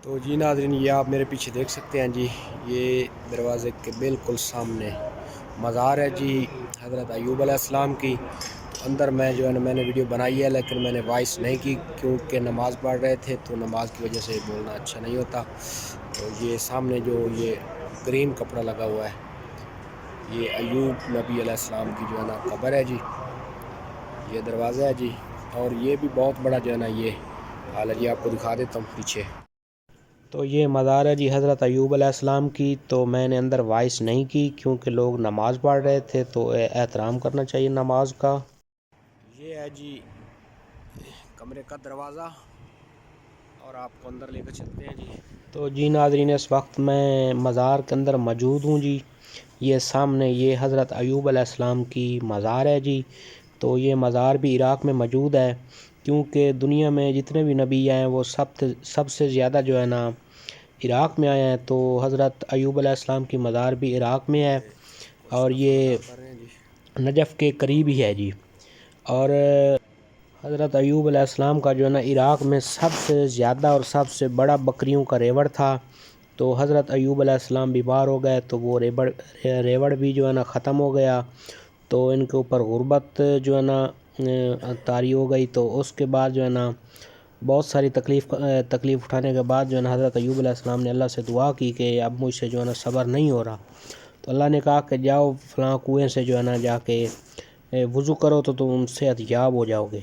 تو جی ناظرین، یہ آپ میرے پیچھے دیکھ سکتے ہیں جی، یہ دروازے کے بالکل سامنے مزار ہے جی حضرت ایوب علیہ السلام کی۔ اندر میں جو ہے نا میں نے ویڈیو بنائی ہے، لیکن میں نے وائس نہیں کی کیونکہ نماز پڑھ رہے تھے، تو نماز کی وجہ سے بولنا اچھا نہیں ہوتا۔ تو یہ سامنے جو یہ گرین کپڑا لگا ہوا ہے، یہ ایوب نبی علیہ السلام کی جو ہے نا قبر ہے جی، یہ دروازہ ہے جی۔ اور یہ بھی بہت بڑا جو ہے نا یہ حال ہے جی، آپ کو دکھا دیتا ہوں پیچھے۔ تو یہ مزار ہے جی حضرت ایوب علیہ السلام کی۔ تو میں نے اندر وائس نہیں کی کیونکہ لوگ نماز پڑھ رہے تھے، تو احترام کرنا چاہیے نماز کا۔ یہ ہے جی کمرے کا دروازہ، اور آپ کو اندر لے کر چلتے ہیں جی۔ تو جی ناظرین، اس وقت میں مزار کے اندر موجود ہوں جی۔ یہ سامنے یہ حضرت ایوب علیہ السلام کی مزار ہے جی۔ تو یہ مزار بھی عراق میں موجود ہے، کیونکہ دنیا میں جتنے بھی نبی آئے ہیں وہ سب سے زیادہ جو ہے نا عراق میں آئے ہیں۔ تو حضرت ایوب علیہ السلام کی مزار بھی عراق میں ہے، اور یہ نجف کے قریب ہی ہے جی۔ اور حضرت ایوب علیہ السلام کا جو ہے نا عراق میں سب سے زیادہ اور سب سے بڑا بکریوں کا ریوڑ تھا۔ تو حضرت ایوب علیہ السلام بیمار ہو گئے، تو وہ ریوڑ بھی جو ہے نا ختم ہو گیا، تو ان کے اوپر غربت جو ہے نا طاری ہو گئی۔ تو اس کے بعد جو ہے نا بہت ساری تکلیف اٹھانے کے بعد جو ہے نا حضرت ایوب علیہ السلام نے اللہ سے دعا کی کہ اب مجھ سے جو ہے نا صبر نہیں ہو رہا۔ تو اللہ نے کہا کہ جاؤ فلاں کنویں سے جو ہے نا جا کے وضو کرو تو تم صحت یاب ہو جاؤ گے۔